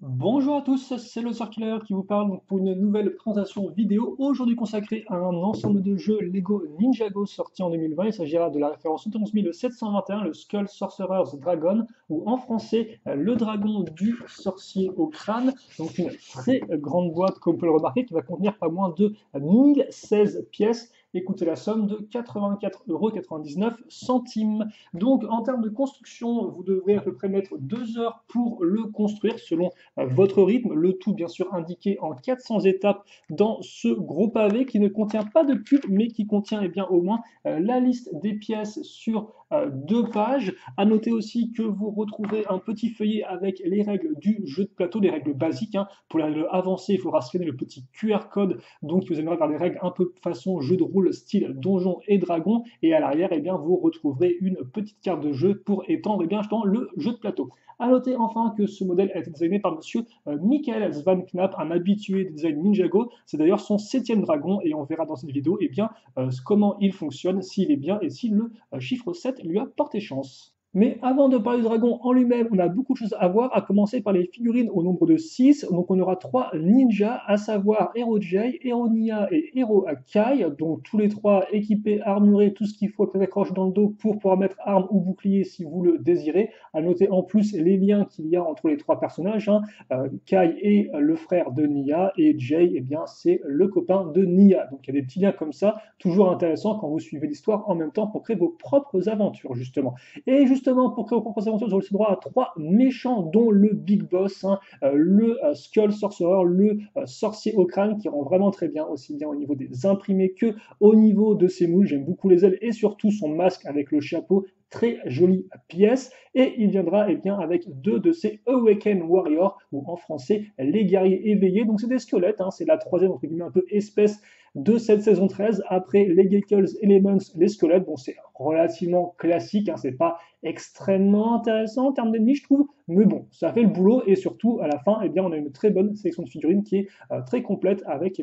Bonjour à tous, c'est le Circulaire qui vous parle pour une nouvelle présentation vidéo, aujourd'hui consacrée à un ensemble de jeux Lego Ninjago sorti en 2020. Il s'agira de la référence 11721, le Skull Sorcerer's Dragon, ou en français le dragon du sorcier au crâne. Donc une très grande boîte, comme vous pouvez le remarquer, qui va contenir pas moins de 1016 pièces et coûter la somme de 84,99 €. Donc en termes de construction, vous devrez à peu près mettre 2 heures pour le construire selon votre rythme, le tout bien sûr indiqué en 400 étapes dans ce gros pavé qui ne contient pas de pub mais qui contient bien, au moins la liste des pièces sur 2 pages. À noter aussi que vous retrouverez un petit feuillet avec les règles du jeu de plateau, les règles basiques, hein. Pour les règles avancées, il faudra scanner le petit QR code, donc qui vous amènera vers des règles un peu façon jeu de rôle style Donjons et Dragons. Et à l'arrière, vous retrouverez une petite carte de jeu pour étendre justement le jeu de plateau. A noter enfin que ce modèle a été designé par monsieur Michael Van Knapp, un habitué des designs Ninjago. C'est d'ailleurs son 7e dragon et on verra dans cette vidéo comment il fonctionne, s'il est bien et si le chiffre 7 lui a porté chance. Mais avant de parler du dragon en lui-même, on a beaucoup de choses à voir, à commencer par les figurines au nombre de 6. Donc on aura 3 ninjas, à savoir Hero Jay, Hero Nia et Hero Kai, donc tous les 3 équipés, armurés, tout ce qu'il faut, avec des accroches dans le dos pour pouvoir mettre arme ou bouclier si vous le désirez. À noter en plus les liens qu'il y a entre les 3 personnages, hein. Kai est le frère de Nia et Jay, c'est le copain de Nia. Donc il y a des petits liens comme ça, toujours intéressants quand vous suivez l'histoire en même temps pour créer vos propres aventures justement. Et justement, pour créer vos propres aventures, vous aurez le droit à 3 méchants, dont le Big Boss, hein, le Skull Sorcerer, le sorcier au crâne, qui rend vraiment très bien, aussi bien au niveau des imprimés que au niveau de ses moules. J'aime beaucoup les ailes et surtout son masque avec le chapeau. Très jolie pièce. Et il viendra avec 2 de ces Awaken Warriors, ou en français les guerriers éveillés. Donc c'est des squelettes, hein, c'est la troisième entre guillemets un peu espèce de cette saison 13, après les Geckles Elements, les squelettes. Bon, c'est relativement classique, hein, c'est pas extrêmement intéressant en termes d'ennemis, je trouve, mais bon, ça fait le boulot, et surtout, à la fin, on a une très bonne sélection de figurines qui est très complète, avec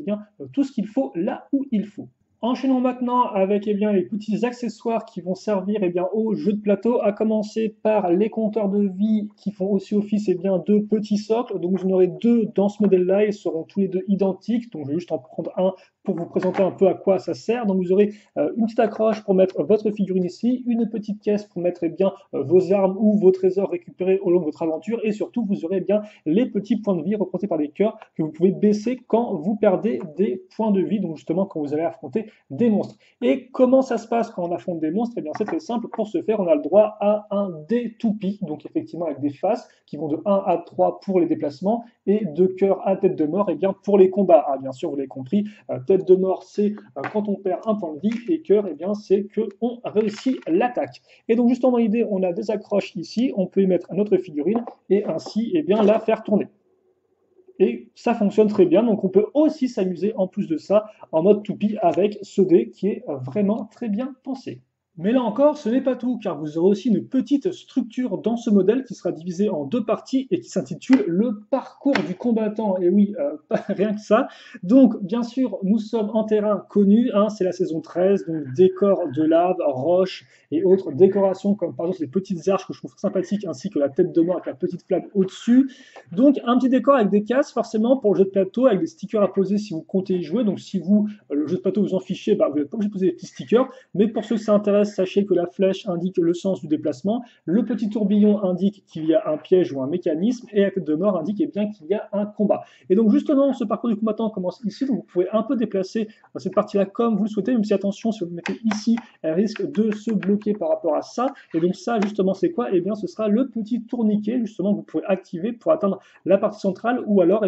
tout ce qu'il faut là où il faut. Enchaînons maintenant avec les petits accessoires qui vont servir au jeu de plateau, à commencer par les compteurs de vie qui font aussi office de petits socles. Donc vous en aurez 2 dans ce modèle-là, ils seront tous les 2 identiques. Donc je vais juste en prendre un pour vous présenter un peu à quoi ça sert. Donc vous aurez une petite accroche pour mettre votre figurine ici, une petite caisse pour mettre vos armes ou vos trésors récupérés au long de votre aventure, et surtout vous aurez les petits points de vie représentés par des cœurs que vous pouvez baisser quand vous perdez des points de vie, donc justement quand vous allez affronter des monstres. Et comment ça se passe quand on affronte des monstres? C'est très simple. Pour ce faire, on a le droit à un dé toupie, donc effectivement avec des faces qui vont de 1 à 3 pour les déplacements et de cœur à tête de mort pour les combats. Ah, bien sûr, vous l'avez compris, tête de mort, c'est quand on perd un point de vie, et cœur, c'est qu'on réussit l'attaque. Et donc justement dans l'idée, on a des accroches ici, on peut y mettre notre figurine et ainsi la faire tourner. Et ça fonctionne très bien, donc on peut aussi s'amuser en plus de ça en mode toupie avec ce dé qui est vraiment très bien pensé. Mais là encore, ce n'est pas tout, car vous aurez aussi une petite structure dans ce modèle qui sera divisée en 2 parties et qui s'intitule le parcours du combattant. Et oui, pas rien que ça. Donc, bien sûr, nous sommes en terrain connu, hein, c'est la saison 13, donc décor de lave, roches et autres décorations, comme par exemple ces petites arches que je trouve sympathiques, ainsi que la tête de mort avec la petite flamme au-dessus. Donc, un petit décor avec des cases, forcément, pour le jeu de plateau, avec des stickers à poser si vous comptez y jouer. Donc, si vous, le jeu de plateau vous en fichez, vous n'êtes pas obligé de poser des petits stickers. Mais pour ceux que ça intéresse, sachez que la flèche indique le sens du déplacement, le petit tourbillon indique qu'il y a un piège ou un mécanisme, et la tête de mort indique qu'il y a un combat. Et donc justement, ce parcours du combattant commence ici, donc vous pouvez un peu déplacer cette partie-là comme vous le souhaitez, même si attention, si vous le mettez ici, elle risque de se bloquer par rapport à ça. Et donc ça, justement, c'est quoi? Ce sera le petit tourniquet, justement, que vous pouvez activer pour atteindre la partie centrale, ou alors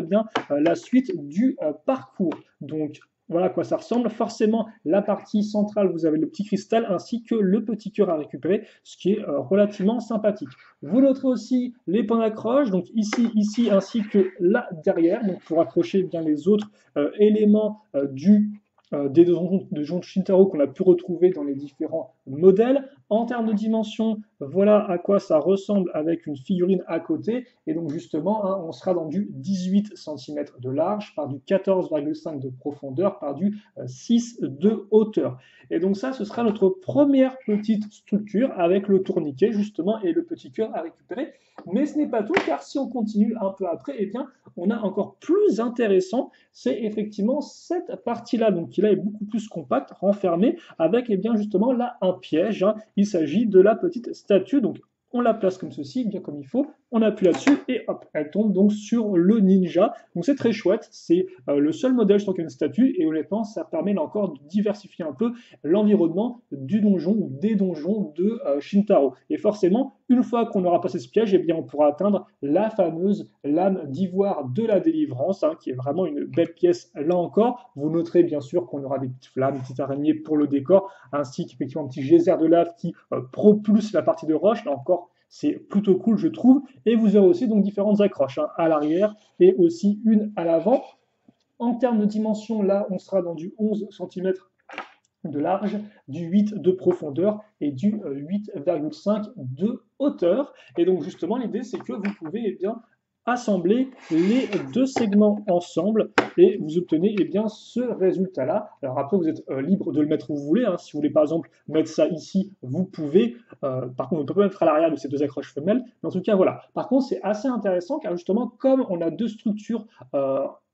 la suite du parcours. Donc voilà à quoi ça ressemble. Forcément, la partie centrale, vous avez le petit cristal ainsi que le petit cœur à récupérer, ce qui est relativement sympathique. Vous noterez aussi les points d'accroche, donc ici, ainsi que là derrière, donc pour accrocher les autres éléments des donjons de Shintaro qu'on a pu retrouver dans les différents modèles. En termes de dimension, voilà à quoi ça ressemble avec une figurine à côté. Et donc justement, hein, on sera dans du 18 cm de large par du 14,5 de profondeur par du 6 de hauteur. Et donc ça, ce sera notre première petite structure avec le tourniquet justement et le petit cœur à récupérer. Mais ce n'est pas tout, car si on continue un peu après, eh bien, on a encore plus intéressant, c'est effectivement cette partie-là, donc qui là est beaucoup plus compacte, renfermée, avec eh bien justement là un piège, hein. Il s'agit de la petite statue, donc on la place comme ceci, bien comme il faut, on appuie là-dessus et hop, elle tombe donc sur le ninja. Donc c'est très chouette, c'est le seul modèle sur lequel une statue et honnêtement ça permet là encore de diversifier un peu l'environnement du donjon ou des donjons de Shintaro. Et forcément, une fois qu'on aura passé ce piège, eh bien on pourra atteindre la fameuse lame d'ivoire de la délivrance, hein, qui est vraiment une belle pièce là encore. Vous noterez bien sûr qu'on aura des petites flammes, des petites araignées pour le décor, ainsi qu'effectivement un petit geyser de lave qui propulse la partie de roche. Là encore, c'est plutôt cool, je trouve. Et vous aurez aussi donc différentes accroches, hein, à l'arrière et aussi une à l'avant. En termes de dimension, là, on sera dans du 11 cm de large, du 8 de profondeur et du 8,5 de hauteur. Et donc justement, l'idée, c'est que vous pouvez eh bien, assembler les deux segments ensemble et vous obtenez eh bien, ce résultat-là. Alors après, vous êtes libre de le mettre où vous voulez, hein. Si vous voulez par exemple mettre ça ici, vous pouvez. Par contre, on ne peut pas mettre à l'arrière de ces deux accroches femelles. Mais en tout cas, voilà. Par contre, c'est assez intéressant car justement, comme on a deux structures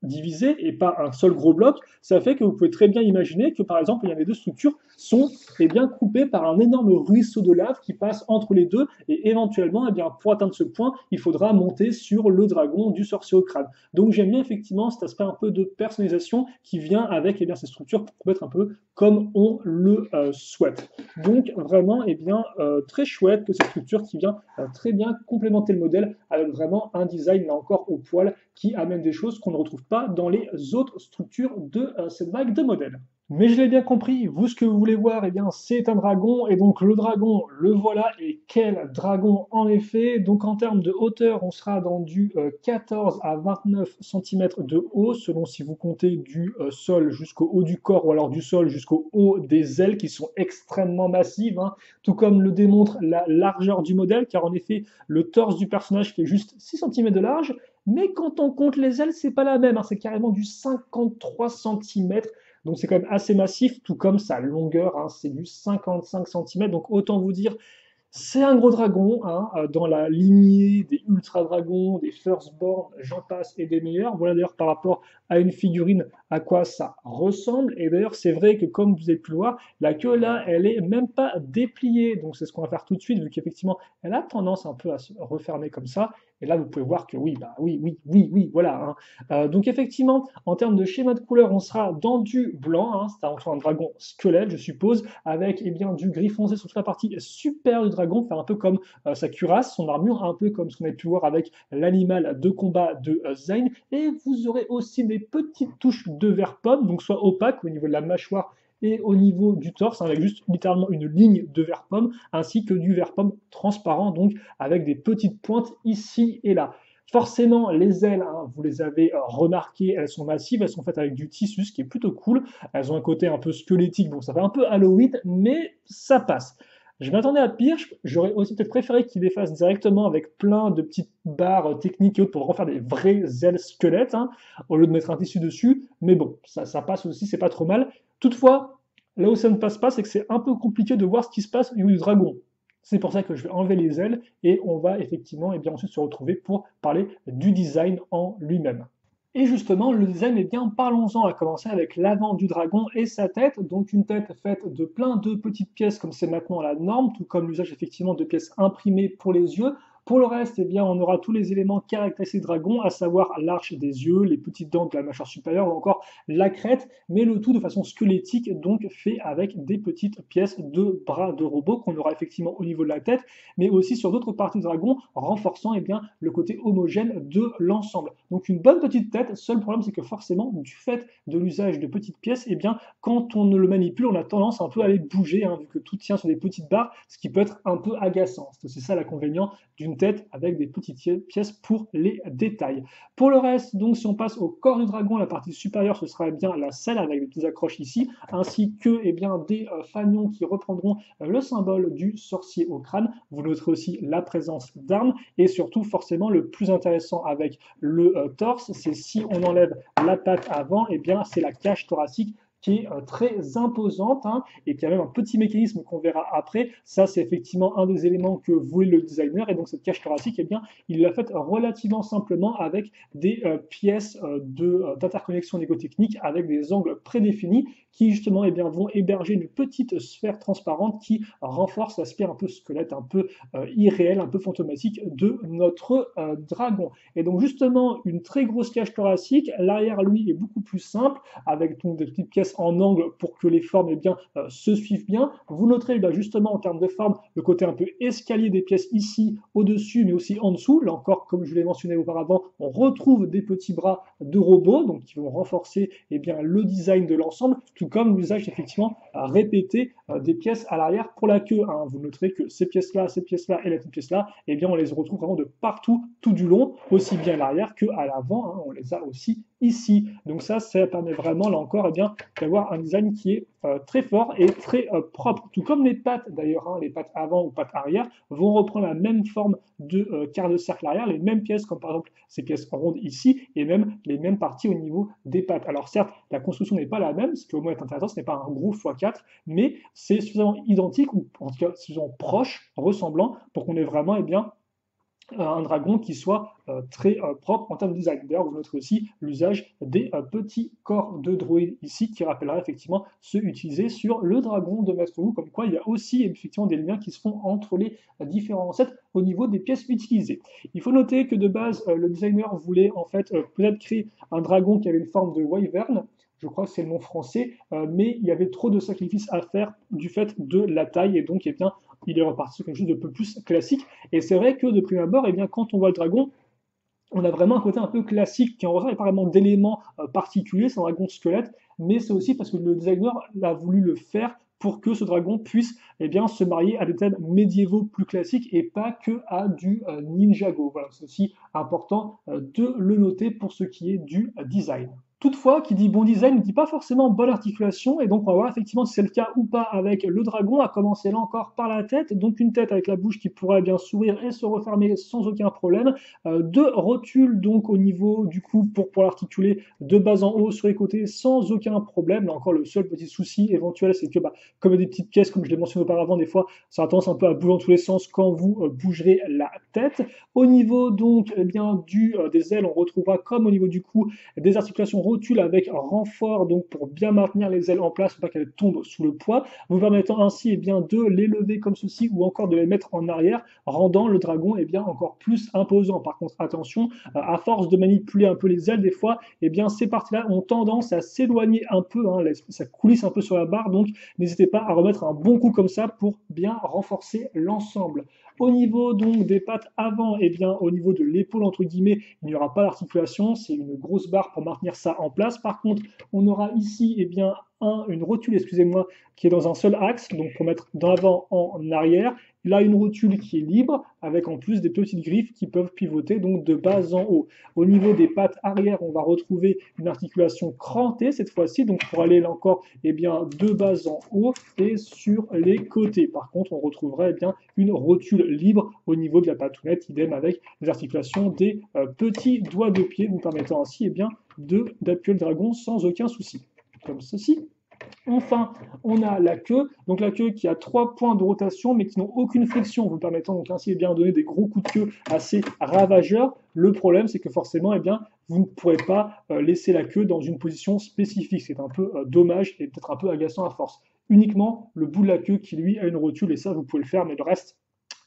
divisées et pas un seul gros bloc, ça fait que vous pouvez très bien imaginer que par exemple, il y a les deux structures sont eh bien, coupées par un énorme ruisseau de lave qui passe entre les deux et éventuellement, eh bien, pour atteindre ce point, il faudra monter sur le dragon du sorcier au crâne. Donc j'aime bien effectivement cet aspect un peu de personnalisation qui vient avec eh bien, ces structures pour être un peu comme on le souhaite. Donc vraiment eh bien, très chouette que cette structure qui vient très bien complémenter le modèle avec vraiment un design là encore au poil qui amène des choses qu'on ne retrouve pas dans les autres structures de cette vague de modèles. Mais je l'ai bien compris, vous ce que vous voulez voir, eh bien c'est un dragon, et donc le dragon, le voilà, et quel dragon en effet. Donc en termes de hauteur, on sera dans du 14 à 29 cm de haut, selon si vous comptez du sol jusqu'au haut du corps, ou alors du sol jusqu'au haut des ailes, qui sont extrêmement massives, hein, tout comme le démontre la largeur du modèle, car en effet, le torse du personnage fait juste 6 cm de large, mais quand on compte les ailes, c'est pas la même, hein, c'est carrément du 53 cm. Donc c'est quand même assez massif, tout comme sa longueur, hein, c'est du 55 cm. Donc autant vous dire, c'est un gros dragon, hein, dans la lignée des Ultra Dragons, des Firstborn, j'en passe et des meilleurs. Voilà d'ailleurs par rapport à une figurine à quoi ça ressemble. Et d'ailleurs c'est vrai que comme vous avez pu le voir, la queue là, elle est même pas dépliée. Donc c'est ce qu'on va faire tout de suite, vu qu'effectivement elle a tendance un peu à se refermer comme ça. Et là, vous pouvez voir que oui, bah oui, oui, oui, oui, voilà, hein. Donc effectivement, en termes de schéma de couleur, on sera dans du blanc, hein, c'est un dragon squelette, je suppose, avec eh bien, du gris foncé sur toute la partie supérieure du dragon, faire un peu comme sa cuirasse, son armure, un peu comme ce qu'on a pu voir avec l'animal de combat de Zane. Et vous aurez aussi des petites touches de vert pomme, donc soit opaque au niveau de la mâchoire et au niveau du torse, hein, avec juste littéralement une ligne de vert pomme, ainsi que du vert pomme transparent, donc avec des petites pointes ici et là. Forcément, les ailes, hein, vous les avez remarquées, elles sont massives, elles sont faites avec du tissu, ce qui est plutôt cool. Elles ont un côté un peu squelettique, donc ça fait un peu Halloween, mais ça passe. Je m'attendais à pire, j'aurais aussi peut-être préféré qu'ils les fassent directement avec plein de petites barres techniques et autres pour refaire des vraies ailes squelettes, hein, au lieu de mettre un tissu dessus, mais bon, ça passe aussi, c'est pas trop mal. Toutefois, là où ça ne passe pas, c'est que c'est un peu compliqué de voir ce qui se passe au niveau du dragon. C'est pour ça que je vais enlever les ailes et on va effectivement et bien ensuite se retrouver pour parler du design en lui-même. Et justement, le design, eh bien, parlons-en, à commencer avec l'avant du dragon et sa tête. Donc une tête faite de plein de petites pièces comme c'est maintenant la norme, tout comme l'usage effectivement de pièces imprimées pour les yeux. Pour le reste, eh bien, on aura tous les éléments caractéristiques du dragon, à savoir l'arche des yeux, les petites dents de la mâchoire supérieure ou encore la crête, mais le tout de façon squelettique, donc fait avec des petites pièces de bras de robot qu'on aura effectivement au niveau de la tête, mais aussi sur d'autres parties du dragon, renforçant eh bien, le côté homogène de l'ensemble. Donc une bonne petite tête, seul problème c'est que forcément, du fait de l'usage de petites pièces, eh bien, quand on le manipule, on a tendance un peu à les bouger, hein, vu que tout tient sur des petites barres, ce qui peut être un peu agaçant. C'est aussi ça l'inconvénient d'une une tête avec des petites pièces pour les détails. Pour le reste, donc si on passe au corps du dragon, la partie supérieure, ce sera bien la selle avec des petites accroches ici, ainsi que des fanions qui reprendront le symbole du sorcier au crâne. Vous noterez aussi la présence d'armes et surtout forcément le plus intéressant avec le torse, c'est si on enlève la patte avant, c'est la cage thoracique qui est très imposante et qui a même un petit mécanisme qu'on verra après. Ça, c'est effectivement un des éléments que voulait le designer. Et donc, cette cage thoracique, il l'a faite relativement simplement avec des pièces d'interconnexion négotechnique avec des angles prédéfinis qui, justement, vont héberger une petite sphère transparente qui renforce l'aspect un peu squelette, un peu irréel, un peu fantomatique de notre dragon. Et donc, justement, une très grosse cage thoracique. L'arrière, lui, est beaucoup plus simple avec donc, des petites pièces en angle pour que les formes se suivent bien. Vous noterez justement en termes de forme le côté un peu escalier des pièces ici au-dessus mais aussi en dessous. Là encore, comme je l'ai mentionné auparavant, on retrouve des petits bras de robots donc qui vont renforcer le design de l'ensemble, tout comme l'usage effectivement répété des pièces à l'arrière pour la queue. Vous noterez que ces pièces-là et la petite pièce-là, on les retrouve vraiment de partout, tout du long, aussi bien à l'arrière qu'à l'avant. On les a aussi ici. Donc ça permet vraiment, là encore, d'avoir un design qui est très fort et très propre. Tout comme les pattes, d'ailleurs, les pattes avant ou pattes arrière vont reprendre la même forme de quart de cercle arrière, les mêmes pièces, comme par exemple ces pièces rondes ici, et même les mêmes parties au niveau des pattes. Alors certes, la construction n'est pas la même, ce qui au moins est intéressant, ce n'est pas un gros x4, mais c'est suffisamment identique, ou en tout cas suffisamment proche, ressemblant, pour qu'on ait vraiment un dragon qui soit très propre en termes de design. D'ailleurs, vous noterez aussi l'usage des petits corps de droïdes ici, qui rappellera effectivement ceux utilisés sur le dragon de Maître Wu, comme quoi il y a aussi effectivement des liens qui se font entre les différents sets au niveau des pièces utilisées. Il faut noter que de base, le designer voulait en fait peut-être créer un dragon qui avait une forme de wyvern, je crois que c'est le nom français, mais il y avait trop de sacrifices à faire du fait de la taille, et donc il est reparti sur quelque chose de peu plus classique. Et c'est vrai que de prime abord, quand on voit le dragon, on a vraiment un côté un peu classique qui en ressort, il n'y a pas vraiment d'éléments particuliers, c'est un dragon squelette, mais c'est aussi parce que le designer a voulu le faire pour que ce dragon puisse se marier à des thèmes médiévaux plus classiques et pas que à du Ninjago. Voilà, c'est aussi important de le noter pour ce qui est du design. Toutefois, qui dit bon design ne dit pas forcément bonne articulation, et donc on va voir effectivement si c'est le cas ou pas avec le dragon, à commencer là encore par la tête, donc une tête avec la bouche qui pourrait bien s'ouvrir et se refermer sans aucun problème, deux rotules donc au niveau du cou pour l'articuler de bas en haut sur les côtés sans aucun problème. Là encore, le seul petit souci éventuel, c'est que comme des petites pièces, comme je l'ai mentionné auparavant, des fois ça a tendance un peu à bouger dans tous les sens quand vous bougerez la tête. Au niveau donc des ailes, on retrouvera comme au niveau du cou des articulations rotule avec un renfort donc pour bien maintenir les ailes en place pour pas qu'elles tombent sous le poids, vous permettant ainsi de les lever comme ceci ou encore de les mettre en arrière, rendant le dragon encore plus imposant. Par contre, attention, à force de manipuler un peu les ailes, des fois, ces parties-là ont tendance à s'éloigner un peu, ça coulisse un peu sur la barre, donc n'hésitez pas à remettre un bon coup comme ça pour bien renforcer l'ensemble. Au niveau donc des pattes avant, au niveau de l'épaule entre guillemets, il n'y aura pas d'articulation, c'est une grosse barre pour maintenir ça en place. Par contre, on aura ici une rotule, excusez-moi, qui est dans un seul axe, donc pour mettre d'avant en arrière. Là, une rotule qui est libre, avec en plus des petites griffes qui peuvent pivoter donc de bas en haut. Au niveau des pattes arrière, on va retrouver une articulation crantée cette fois-ci, donc pour aller là encore de bas en haut et sur les côtés. Par contre, on retrouvera une rotule libre au niveau de la patounette, idem avec les articulations des petits doigts de pied, vous permettant ainsi d'appuyer le dragon sans aucun souci, comme ceci. Enfin, on a la queue, donc la queue qui a 3 points de rotation mais qui n'ont aucune flexion, vous permettant donc ainsi de donner des gros coups de queue assez ravageurs. Le problème, c'est que forcément, vous ne pourrez pas laisser la queue dans une position spécifique. C'est un peu dommage et peut-être un peu agaçant à force. Uniquement le bout de la queue qui, lui, a une rotule, et ça, vous pouvez le faire, mais le reste,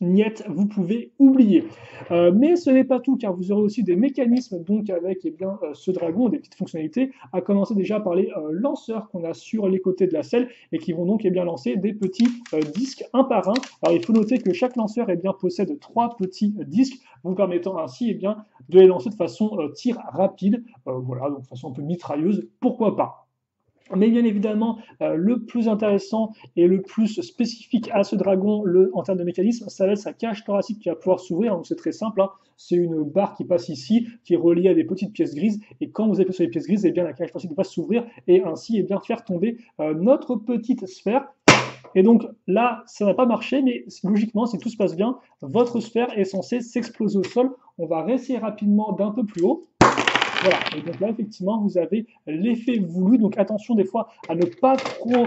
niet, vous pouvez oublier. Mais ce n'est pas tout, car vous aurez aussi des mécanismes donc avec ce dragon, des petites fonctionnalités, à commencer déjà par les lanceurs qu'on a sur les côtés de la selle et qui vont donc lancer des petits disques un par un. Alors il faut noter que chaque lanceur possède 3 petits disques, vous permettant ainsi de les lancer de façon tir rapide, voilà, donc de façon un peu mitrailleuse, pourquoi pas. Mais bien évidemment, le plus intéressant et le plus spécifique à ce dragon en termes de mécanisme, ça va être sa cage thoracique qui va pouvoir s'ouvrir. Donc c'est très simple, hein. C'est une barre qui passe ici, qui est reliée à des petites pièces grises. Et quand vous appuyez sur les pièces grises, eh bien, la cage thoracique va s'ouvrir et ainsi eh bien, faire tomber notre petite sphère. Et donc là, ça n'a pas marché, mais logiquement, si tout se passe bien, votre sphère est censée s'exploser au sol. On va réessayer rapidement d'un peu plus haut. Voilà, et donc là, effectivement, vous avez l'effet voulu. Donc attention des fois à ne pas trop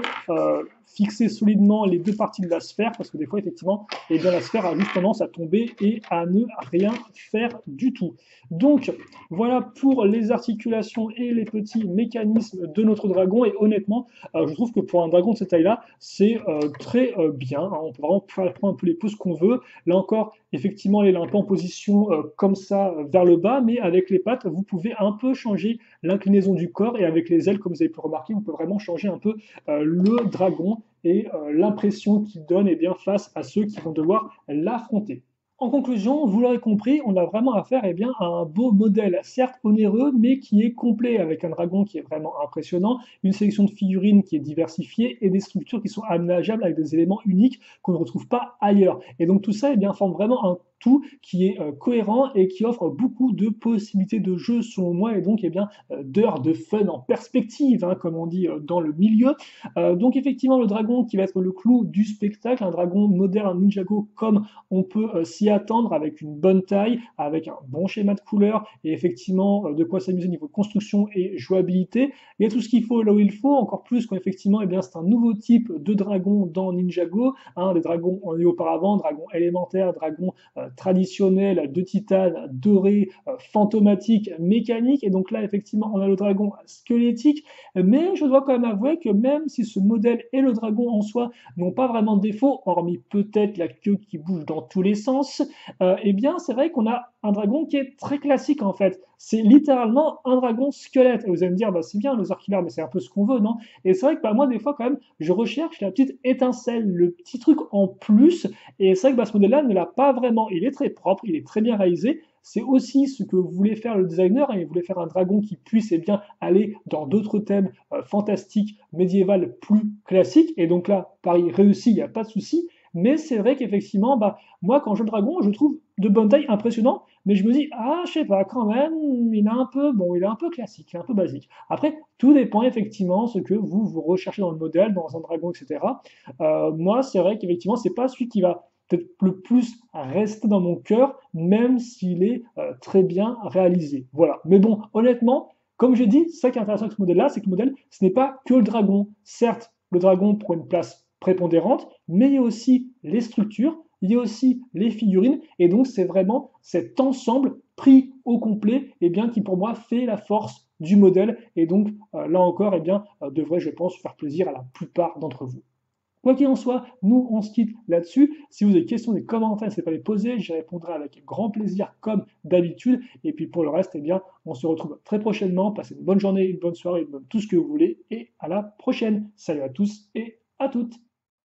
fixer solidement les deux parties de la sphère, parce que des fois, effectivement, eh bien, la sphère a juste tendance à tomber et à ne rien faire du tout. Donc voilà pour les articulations et les petits mécanismes de notre dragon. Et honnêtement, je trouve que pour un dragon de cette taille-là, c'est très bien, hein. On peut vraiment faire un peu les poses qu'on veut. Là encore, effectivement, elle est un peu en position comme ça vers le bas, mais avec les pattes, vous pouvez un peu changer l'inclinaison du corps et avec les ailes, comme vous avez pu remarquer, on peut vraiment changer un peu le dragon et l'impression qu'il donne eh bien, face à ceux qui vont devoir l'affronter. En conclusion, vous l'aurez compris, on a vraiment affaire eh bien, à un beau modèle, certes onéreux, mais qui est complet, avec un dragon qui est vraiment impressionnant, une sélection de figurines qui est diversifiée et des structures qui sont aménageables avec des éléments uniques qu'on ne retrouve pas ailleurs. Et donc tout ça eh bien, forme vraiment un tout qui est cohérent et qui offre beaucoup de possibilités de jeu selon moi et donc eh bien, d'heures de fun en perspective, hein, comme on dit dans le milieu. Donc effectivement le dragon qui va être le clou du spectacle, un dragon moderne Ninjago comme on peut s'y attendre avec une bonne taille, avec un bon schéma de couleurs et effectivement de quoi s'amuser niveau construction et jouabilité. Il y a tout ce qu'il faut là où il faut, encore plus quand effectivement eh bien, c'est un nouveau type de dragon dans Ninjago, hein, des dragons on a eu auparavant, dragon élémentaire, dragon traditionnel de titane, doré, fantomatique, mécanique, et donc là effectivement on a le dragon squelettique, mais je dois quand même avouer que même si ce modèle et le dragon en soi n'ont pas vraiment de défaut, hormis peut-être la queue qui bouge dans tous les sens, eh bien c'est vrai qu'on a un dragon qui est très classique en fait. C'est littéralement un dragon squelette. Et vous allez me dire, bah, c'est bien le Killer, mais c'est un peu ce qu'on veut, non? Et c'est vrai que bah, moi, des fois, quand même, je recherche la petite étincelle, le petit truc en plus. Et c'est vrai que bah, ce modèle-là ne l'a pas vraiment. Il est très propre, il est très bien réalisé. C'est aussi ce que voulait faire le designer, hein. Il voulait faire un dragon qui puisse eh bien, aller dans d'autres thèmes fantastiques, médiévaux, plus classiques. Et donc là, pareil, réussi, il n'y a pas de souci. Mais c'est vrai qu'effectivement, bah, moi, quand je joue le dragon, je trouve de bonne taille impressionnant, mais je me dis, ah, je sais pas, quand même, il est un peu, bon, il est un peu classique, il est un peu basique. Après, tout dépend effectivement ce que vous recherchez dans le modèle, dans un dragon, etc. Moi, c'est vrai qu'effectivement, c'est pas celui qui va peut-être le plus rester dans mon cœur, même s'il est très bien réalisé. Voilà. Mais bon, honnêtement, comme j'ai dit, ça qui est intéressant avec ce modèle-là, c'est que le modèle, ce n'est pas que le dragon. Certes, le dragon prend une place prépondérante, mais il y a aussi les structures, il y a aussi les figurines, et donc c'est vraiment cet ensemble pris au complet, et bien, qui pour moi fait la force du modèle, et donc là encore, bien, devrait, je pense, faire plaisir à la plupart d'entre vous. Quoi qu'il en soit, nous, on se quitte là-dessus. Si vous avez des questions, des commentaires, n'hésitez pas à les poser. J'y répondrai avec grand plaisir, comme d'habitude. Et puis pour le reste, eh bien, on se retrouve très prochainement. Passez une bonne journée, une bonne soirée, tout ce que vous voulez. Et à la prochaine. Salut à tous et à toutes.